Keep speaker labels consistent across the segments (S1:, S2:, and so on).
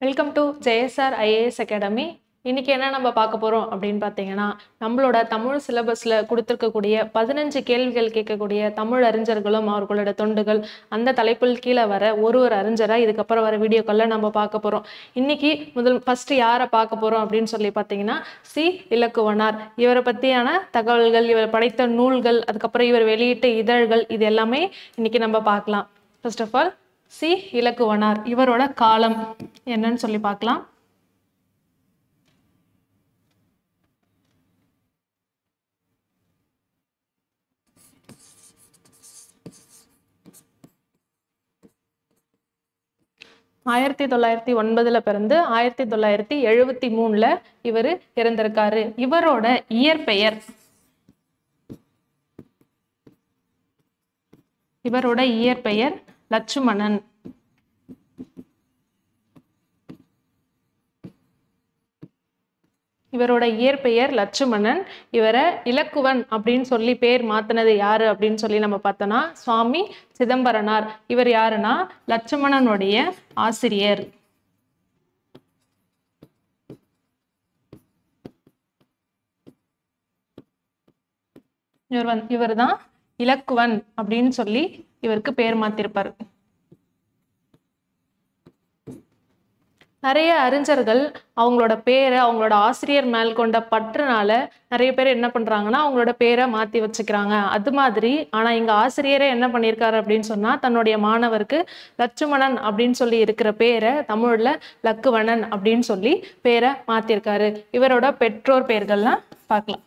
S1: Welcome to Jayasar IAS academy. இன்னைக்கு என்ன நம்ம பார்க்க போறோம் அப்படின்னு பார்த்தீங்கன்னா, நம்மளோட தமிழ் சிலபஸ்ல கொடுத்துருக்கக்கூடிய 15 கேள்விகள் கேட்கக்கூடிய தமிழ் அறிஞர்களும் அவர்களோட தொண்டுகள் அந்த தலைப்பில் கீழே வர ஒரு அறிஞரை இதுக்கப்புறம் வர வீடியோக்கள்ல நம்ம பார்க்க போறோம். இன்னைக்கு ஃபர்ஸ்ட் யாரை பார்க்க போறோம் அப்படின்னு சொல்லி பார்த்தீங்கன்னா, சி இலக்குவனார். இவரை பத்தியான தகவல்கள், இவர் படைத்த நூல்கள், அதுக்கப்புறம் இவர் வெளியிட்ட இதழ்கள், இது எல்லாமே இன்னைக்கு நம்ம பார்க்கலாம். First of all C Ilakkuvanar. இவரோட காலம் என்னன்னு சொல்லி பார்க்கலாம். ஆயிரத்தி 1909 பிறந்து 1973 இவர் இறந்திருக்காரு. இவரோட இயற்பெயர் லட்சுமணன். இவரோட இயற்பெயர் லட்சுமணன். இவரை இலக்குவன் அப்படின்னு சொல்லி பேர் மாத்தினது யாரு அப்படின்னு சொல்லி நம்ம பார்த்தோம்னா சுவாமி சிதம்பரனார். இவர் யாருன்னா லட்சுமணனுடைய ஆசிரியர். இவர் தான் இலக்குவன் அப்படின்னு சொல்லி இவருக்கு பேர் மாத்திருப்பார். நிறைய அறிஞர்கள் அவங்களோட பேரை அவங்களோட ஆசிரியர் மேல் கொண்ட பற்றுனால நிறைய பேர் என்ன பண்றாங்கன்னா அவங்களோட பேரை மாத்தி வச்சுக்கிறாங்க. அது மாதிரி ஆனா எங்க ஆசிரியரே என்ன பண்ணியிருக்காரு அப்படின்னு சொன்னா தன்னுடைய மாணவருக்கு லட்சுமணன் அப்படின்னு சொல்லி இருக்கிற பேரை தமிழ்ல லக்குவணன் அப்படின்னு சொல்லி பேரை மாத்திருக்காரு. இவரோட பெற்றோர் பெயர்கள்லாம் பார்க்கலாம்.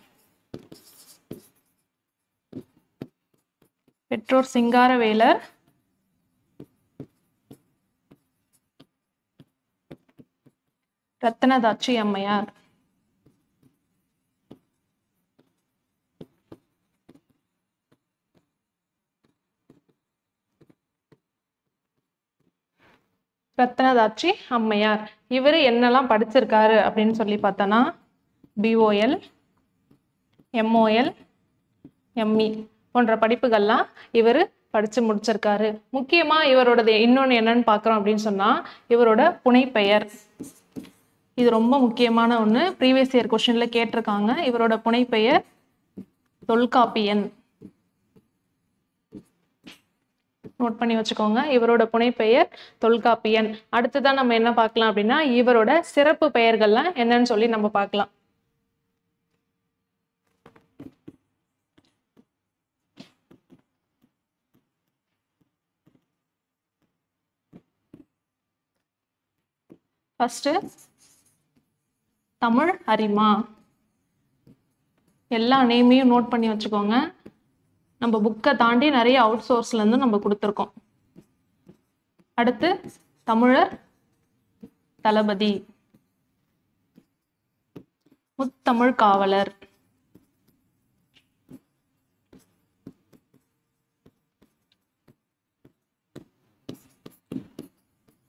S1: பெற்றோர் சிங்காரவேலர், ரத்னதாட்சி அம்மையார். ரத்னதாட்சி அம்மையார் இவர் என்னெல்லாம் படிச்சிருக்காரு அப்படின்னு சொல்லி பார்த்தோன்னா பிஓஎல், எம்ஓஎல், எம்இ போன்ற படிப்புகள்லாம் இவர் படிச்சு முடிச்சிருக்காரு. முக்கியமா இவரோடது இன்னொன்று என்னன்னு பார்க்குறோம் அப்படின்னு சொன்னா இவரோட புனைப்பெயர். இது ரொம்ப முக்கியமான ஒன்று. ப்ரீவியஸ் இயர் கொஸ்டின்ல கேட்டிருக்காங்க. இவரோட புனைப்பெயர் தொல்காப்பியன். நோட் பண்ணி வச்சுக்கோங்க. இவரோட புனைப்பெயர் தொல்காப்பியன். அடுத்துதான் நம்ம என்ன பார்க்கலாம் அப்படின்னா இவரோட சிறப்பு பெயர்கள்லாம் என்னன்னு சொல்லி நம்ம பார்க்கலாம். ஃபர்ஸ்ட் தமிழ் அரிமா. எல்லா நேமையும் நோட் பண்ணி வச்சுக்கோங்க. நம்ம புக்கை தாண்டி நிறைய அவுட் சோர்ஸ்ல இருந்து நம்ம கொடுத்துருக்கோம். அடுத்து தமிழர் தளபதி, முத்தமிழ் காவலர்,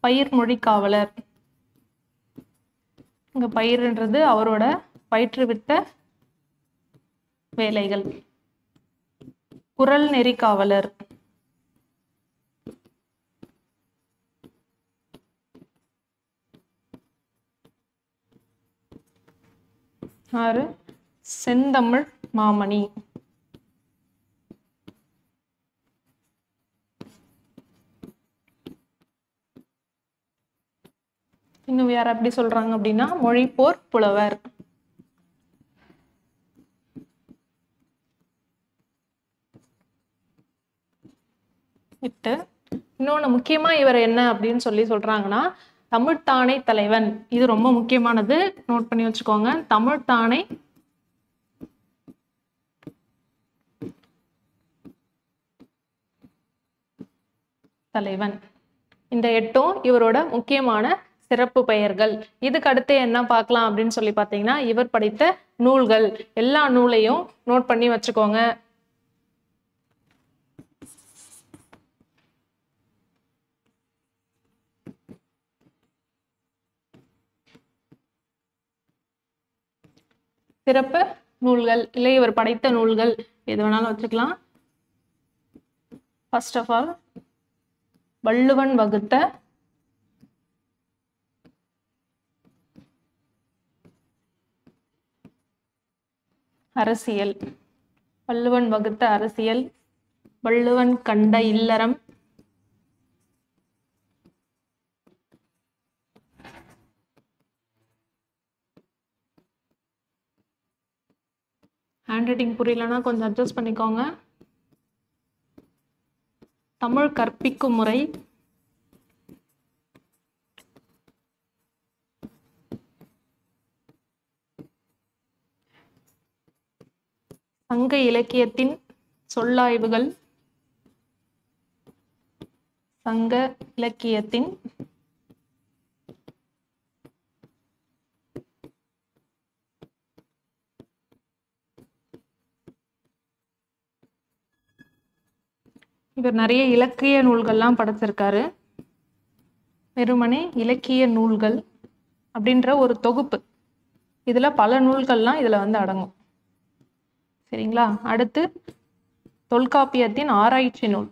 S1: பயிர்மொழி காவலர். இங்க பயிர்ன்றது அவரோட பயிற்றுவித்த வேலைகள். குரல் நெறி காவலர், செந்தமிழ் மாமணி. இன்னும் யார் அப்படி சொல்றாங்க அப்படின்னா மொழிப்போர் புலவர். இன்னொன்னு முக்கியமா இவர் என்ன அப்படின்னு சொல்லி சொல்றாங்கன்னா தமிழ்த்தானை தலைவன். இது ரொம்ப முக்கியமானது, நோட் பண்ணி வச்சுக்கோங்க. தமிழ்த்தானை தலைவன். இந்த 8ம் இவரோட முக்கியமான சிறப்பு பெயர்கள். இதுக்கு அடுத்து என்ன பார்க்கலாம் அப்படின்னு சொல்லி பார்த்தீங்கன்னா இவர் படித்த நூல்கள். எல்லா நூலையும் நோட் பண்ணி வச்சுக்கோங்க. சிறப்பு நூல்கள் இல்லை இவர் படைத்த நூல்கள் எது வேணாலும் வச்சுக்கலாம். ஃபர்ஸ்ட் ஆஃப் ஆல் வள்ளுவன் வகுத்த அரசியல், வள்ளுவன் வகுத்த அரசியல், வள்ளுவன் கண்ட இல்லறம், ஹேண்ட் ரைட்டிங் புரியலன்னா கொஞ்சம் அட்ஜஸ்ட் பண்ணிக்கோங்க. தமிழ் கற்பிக்கும் முறை, சங்க இலக்கியத்தின் சொல்லாய்வுகள், சங்க இலக்கியத்தின் இவர் நிறைய இலக்கிய நூல்கள்லாம் படைச்சிருக்காரு. வெறுமனே இலக்கிய நூல்கள் அப்படின்ற ஒரு தொகுப்பு, இதுல பல நூல்கள்லாம் இதுல வந்து அடங்கும். சரிங்களா? அடுத்து தொல்காப்பியத்தின் ஆராய்ச்சி நூல்,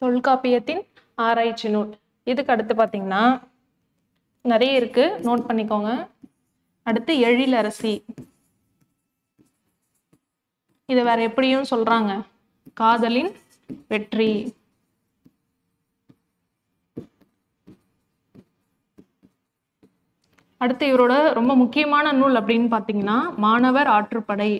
S1: தொல்காப்பியத்தின் ஆராய்ச்சி நூல். இதுக்கு அடுத்து பார்த்தீங்கன்னா நிறைய இருக்கு, நோட் பண்ணிக்கோங்க. அடுத்து எழிலரசி, இது வேற எப்படியும் சொல்றாங்க, காதலின் வெற்றி. அடுத்து இவரோட ரொம்ப முக்கியமான நூல் அப்படின்னு பாத்தீங்கன்னா மாணவர் ஆற்றுப்படை.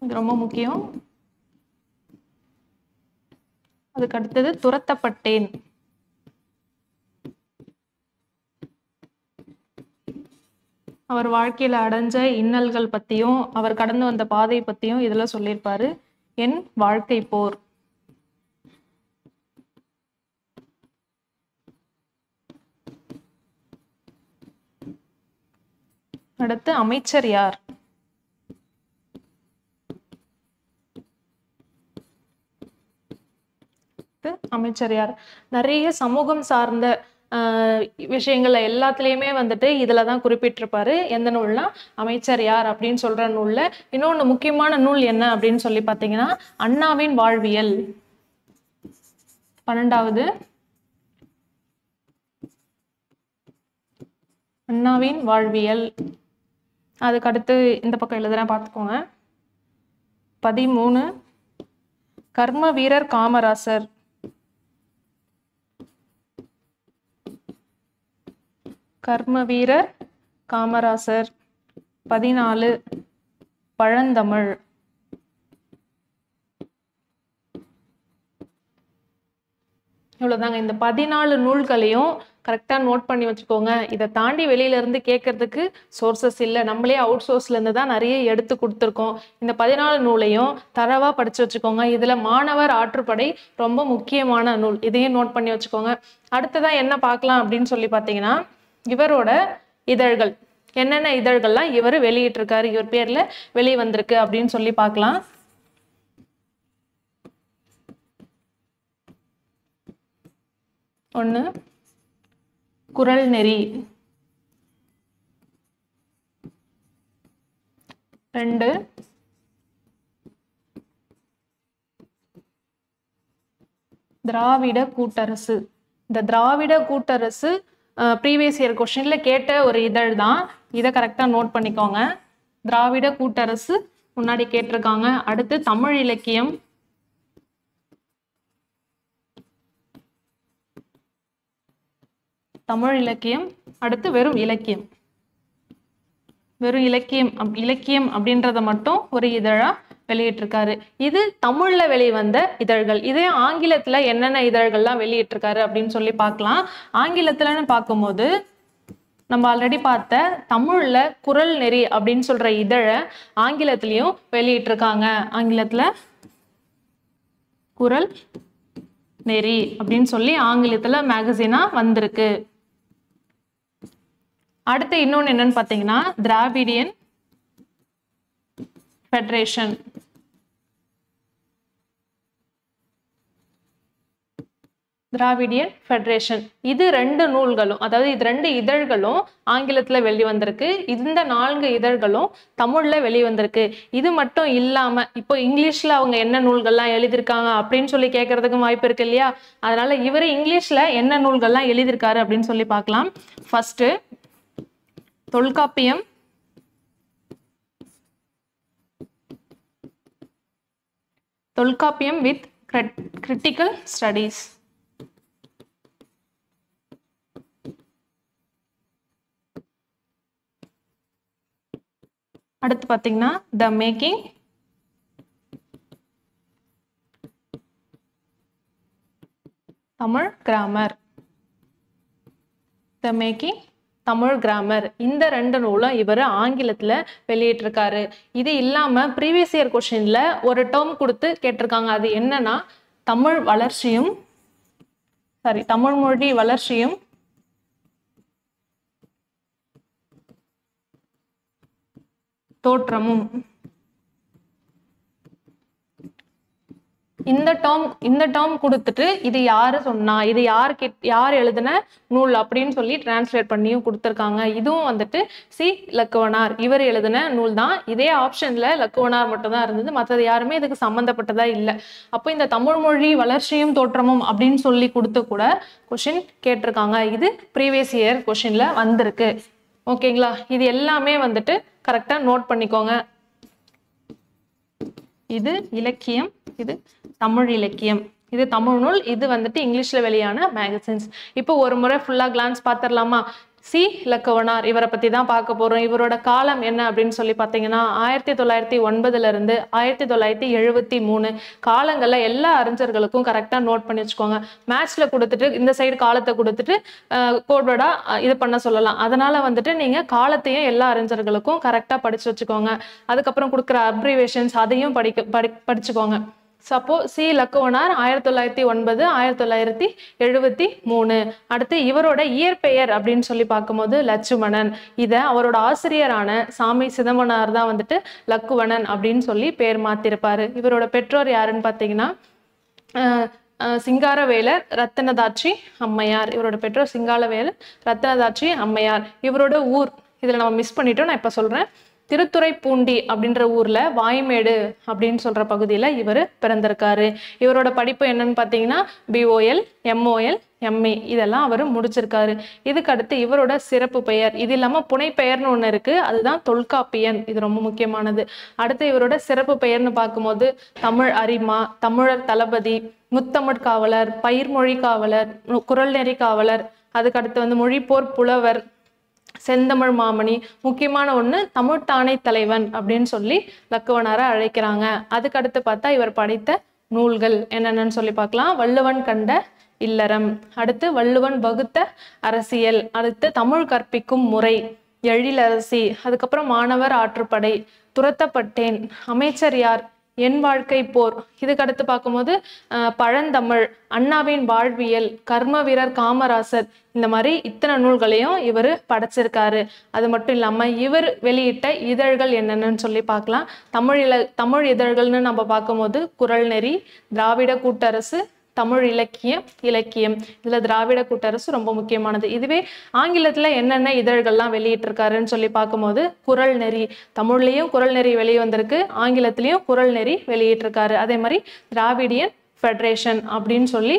S1: இது ரொம்ப முக்கியம். அதுக்கு அடுத்தது துரத்தப்பட்டேன். அவர் வாழ்க்கையில அடைஞ்ச இன்னல்கள் பத்தியும் அவர் கடந்து வந்த பாதை பத்தியும் இதுல சொல்லியிருப்பாரு. என் வாழ்க்கை போர். அடுத்து அமைச்சர் யார்? அமைச்சர் யார்? நிறைய சமூகம் சார்ந்த விஷயங்கள்ல எல்லாத்துலயுமே வந்துட்டு இதுலதான் குறிப்பிட்டிருப்பாரு. எந்த நூல்னா அமைச்சர் யார் அப்படின்னு சொல்ற நூல்ல. இன்னொன்னு முக்கியமான நூல் என்ன அப்படின்னு சொல்லி பாத்தீங்கன்னா அண்ணாவின் வாழ்வியல். 12வது அண்ணாவின் வாழ்வியல். அதுக்கு அடுத்து இந்த பக்கம் எழுதுறேன் பார்த்துக்கோங்க. 13 கர்ம வீரர் காமராசர். கர்ம வீரர் காமராசர். 14 பழந்தமிழ். இவ்வளவுதாங்க. இந்த 14 நூல்களையும் கரெக்டா நோட் பண்ணி வச்சுக்கோங்க. இதை தாண்டி வெளியில இருந்து கேட்கறதுக்கு சோர்சஸ் இல்லை, நம்மளே அவுட் சோர்ஸ்ல இருந்து தான் நிறைய எடுத்து கொடுத்துருக்கோம். இந்த 14 நூலையும் தரவா படிச்சு வச்சுக்கோங்க. இதுல மாணவர் ஆற்றுப்படை ரொம்ப முக்கியமான நூல், இதையும் நோட் பண்ணி வச்சுக்கோங்க. அடுத்ததான் என்ன பார்க்கலாம் அப்படின்னு சொல்லி பார்த்தீங்கன்னா இவரோட இதழ்கள், என்னென்ன இதழ்கள்லாம் இவர் வெளியிட்டிருக்காரு, இவர் பேர்ல வெளியே வந்திருக்கு அப்படின்னு சொல்லி பார்க்கலாம். ஒண்ணு குறள் நெறி, 2 திராவிட கூட்டரசு. இந்த திராவிட கூட்டரசு ப்ரீவியஸ் இயர் கொஸ்டின்ல கேட்ட ஒரு இதழ் தான், இதை கரெக்டா நோட் பண்ணிக்கோங்க. திராவிட கூட்டரசு முன்னாடி கேட்டிருக்காங்க. அடுத்து தமிழ் இலக்கியம், தமிழ் இலக்கியம். அடுத்து வெறும் இலக்கியம். வெறும் இலக்கியம் இலக்கியம் அப்படின்றத மட்டும் ஒரு இதழா வெளியிட்டிருக்காரு. இது தமிழ்ல வெளிவந்த இதழ்கள். இதே ஆங்கிலத்துல என்னென்ன இதழ்கள்லாம் வெளியிட்டிருக்காரு அப்படின்னு சொல்லி பார்க்கலாம். ஆங்கிலத்துலன்னு பார்க்கும்போது நம்ம ஆல்ரெடி பார்த்த தமிழ்ல குறள் நெறி அப்படின்னு சொல்ற இதழை ஆங்கிலத்திலையும் வெளியிட்டிருக்காங்க. ஆங்கிலத்துல குறள் நெறி அப்படின்னு சொல்லி ஆங்கிலத்துல மேகசினா வந்திருக்கு. அடுத்து இன்னொன்னு என்னன்னு பாத்தீங்கன்னா திராவிடியன் ஃபெடரேஷன். Dravidian federation. இது 2 நூல்களும், அதாவது இது 2 இதழ்களும் ஆங்கிலத்துல வெளிவந்திருக்கு. இந்த 4 இதழ்களும் தமிழ்ல வெளிவந்திருக்கு. இது மட்டும் இல்லாம இப்போ இங்கிலீஷ்ல அவங்க என்ன நூல்கள்லாம் எழுதியிருக்காங்க அப்படின்னு சொல்லி கேட்கறதுக்கும் வாய்ப்பு இருக்கு இல்லையா? அதனால இவர் இங்கிலீஷ்ல என்ன நூல்கள்லாம் எழுதியிருக்காரு அப்படின்னு சொல்லி பார்க்கலாம். First Tolkappiyam, Tolkappiyam with critical studies. அடுத்து பார்த்தீங்கன்னா த மேக்கிங் தமிழ் கிராமர், த மேக்கிங் தமிழ் கிராமர். இந்த 2 நூலும் இவர் ஆங்கிலத்துல வெளியிட்டிருக்காரு. இது இல்லாம ப்ரீவியஸ் இயர் கொஸ்டின்ல ஒரு டேர்ம் கொடுத்து கேட்டிருக்காங்க. அது என்னன்னா தமிழ் மொழி வளர்ச்சியும் தோற்றமும். இந்த டேர்ம் கொடுத்துட்டு இது யாரு சொன்னா, இது யார் எழுதின நூல் அப்படின்னு சொல்லி டிரான்ஸ்லேட் பண்ணியும் கொடுத்துருக்காங்க. இதுவும் வந்துட்டு சி லக்குவனார் இவர் எழுதின நூல் தான். இதே ஆப்ஷன்ல லக்குவனார் மட்டும் தான் இருந்தது, மற்றது யாருமே இதுக்கு சம்மந்தப்பட்டதா இல்லை. அப்போ இந்த தமிழ் மொழி வளர்ச்சியும் தோற்றமும் அப்படின்னு சொல்லி கொடுத்து கூட கொஸ்டின் கேட்டிருக்காங்க. இது ப்ரீவியஸ் இயர் கொஸ்டின்ல வந்திருக்கு. ஓகேங்களா? இது எல்லாமே வந்துட்டு கரெக்டா நோட் பண்ணிக்கோங்க. இது இலக்கியம், இது தமிழ் இலக்கியம், இது தமிழ் நூல், இது வந்துட்டு இங்கிலீஷ்ல வெளியான மேகசின்ஸ். இப்போ ஒரு முறை ஃபுல்லா கிளான்ஸ் பார்த்துடலாமா? சி லக்குவனார் இவரை பத்தி தான் பார்க்க போறோம். இவரோட காலம் என்ன அப்படின்னு சொல்லி பார்த்தீங்கன்னா 1909 இருந்து 1973 காலங்கள்ல எல்லா அறிஞர்களுக்கும் கரெக்டா நோட் பண்ணி வச்சுக்கோங்க. மேட்ச்ல கொடுத்துட்டு இந்த சைடு காலத்தை கொடுத்துட்டு கோட்வேர்டா இது பண்ண சொல்லலாம். அதனால வந்துட்டு நீங்க காலத்தையும் எல்லா அறிஞர்களுக்கும் கரெக்டா படிச்சு வச்சுக்கோங்க. அதுக்கப்புறம் கொடுக்குற அப்ரிவேஷன்ஸ் அதையும் படிச்சுக்கோங்க. சப்போ சி லக்குவனார் 1909 1973. அடுத்து இவரோட இயற்பெயர் அப்படின்னு சொல்லி பார்க்கும்போது லட்சுமணன். இதை அவரோட ஆசிரியரான சாமி சிதம்பரனார் தான் வந்துட்டு லக்குவணன் அப்படின்னு சொல்லி பேர் மாத்திருப்பாரு. இவரோட பெற்றோர் யாருன்னு பார்த்தீங்கன்னா சிங்காரவேலர் ரத்தினதாட்சி அம்மையார். இவரோட பெற்றோர் சிங்காரவேலர் ரத்தினதாட்சி அம்மையார். இவரோட ஊர் இதுல நம்ம மிஸ் பண்ணிட்டோம், நான் இப்ப சொல்றேன். திருத்துறைப்பூண்டி அப்படின்ற ஊர்ல வாய்மேடு அப்படின்னு சொல்ற பகுதியில இவர் பிறந்திருக்காரு. இவரோட படிப்பு என்னன்னு பார்த்தீங்கன்னா BOL MOL MA இதெல்லாம் அவர் முடிச்சிருக்காரு. இதுக்கு அடுத்து இவரோட சிறப்பு பெயர், இது இல்லாம புனைப்பெயர்னு ஒண்ணு இருக்கு, அதுதான் தொல்காப்பியன். இது ரொம்ப முக்கியமானது. அடுத்து இவரோட சிறப்பு பெயர்னு பார்க்கும்போது தமிழ் அரிமா, தமிழர் தளபதி, முத்தமிழ் காவலர், பயிர்மொழி காவலர், குரல் நெறி காவலர், அதுக்கு அடுத்து வந்து மொழிப்போர் புலவர், செந்தமிழ் மாமணி, முக்கியமான ஒண்ணு தமிழ்த்தானை தலைவன் அப்படின்னு சொல்லி லக்குவனாரை அழைக்கிறாங்க. அதுக்கு அடுத்து பார்த்தா இவர் படித்த நூல்கள் என்னென்னு சொல்லி பார்க்கலாம். வள்ளுவன் கண்ட இல்லறம், அடுத்து வள்ளுவன் வகுத்த அரசியல், அடுத்து தமிழ் கற்பிக்கும் முறை, எழிலரசி, அதுக்கப்புறம் மாணவர் ஆற்றுப்படை, துரத்தப்பட்டேன், அமைச்சர் யார், என் வாழ்க்கை போர், இதுக்கு அடுத்து பார்க்கும்போது பழந்தமிழ், அண்ணாவின் வாழ்வியல், கர்ம வீரர் காமராசர், இந்த மாதிரி இத்தனை நூல்களையும் இவர் படைச்சிருக்காரு. அது மட்டும் இல்லாம இவர் வெளியிட்ட இதழ்கள் என்னென்னு சொல்லி பார்க்கலாம். தமிழ் இதழ்கள்னு நம்ம பார்க்கும்போது குரல் நெறி, திராவிட கூட்டரசு, தமிழ் இலக்கியம், இதுல திராவிட கூட்டரசு ரொம்ப முக்கியமானது. இதுவே ஆங்கிலத்துல என்னென்ன இதழ்கள்லாம் வெளியிட்டிருக்காருன்னு சொல்லி பார்க்கும்போது குரல் நெறி, தமிழ்லயும் குரல் நெறி வெளியே வந்திருக்கு, ஆங்கிலத்திலையும் குரல் நெறி வெளியிட்டிருக்காரு. அதே மாதிரி திராவிடியன் ஃபெடரேஷன் அப்படின்னு சொல்லி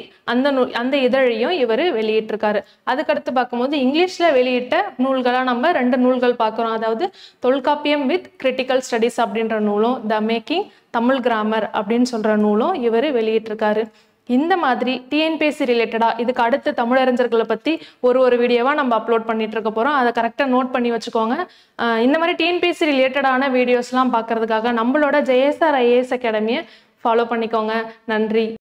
S1: அந்த இதழையும் இவர் வெளியிட்டிருக்காரு. அதுக்கடுத்து பார்க்கும்போது இங்கிலீஷ்ல வெளியிட்ட நூல்களா நம்ம 2 நூல்கள் பார்க்குறோம். அதாவது தொல்காப்பியம் வித் கிரிட்டிக்கல் ஸ்டடீஸ் அப்படின்ற நூலும், த மேக்கிங் தமிழ் கிராமர் அப்படின்னு சொல்ற நூலும் இவர் வெளியிட்டிருக்காரு. இந்த மாதிரி டிஎன்பிஎஸ்சி ரிலேட்டடா இதுக்கு அடுத்து தமிழறிஞர்களை பத்தி ஒரு வீடியோவா நம்ம அப்லோட் பண்ணிட்டு இருக்க போறோம். அதை கரெக்டா நோட் பண்ணி வச்சுக்கோங்க. இந்த மாதிரி டிஎன்பிஎஸ்சி ரிலேட்டடான வீடியோஸ்லாம் பார்க்கறதுக்காக நம்மளோட JSR IAS அகாடமியை ஃபாலோ பண்ணிக்கோங்க. நன்றி.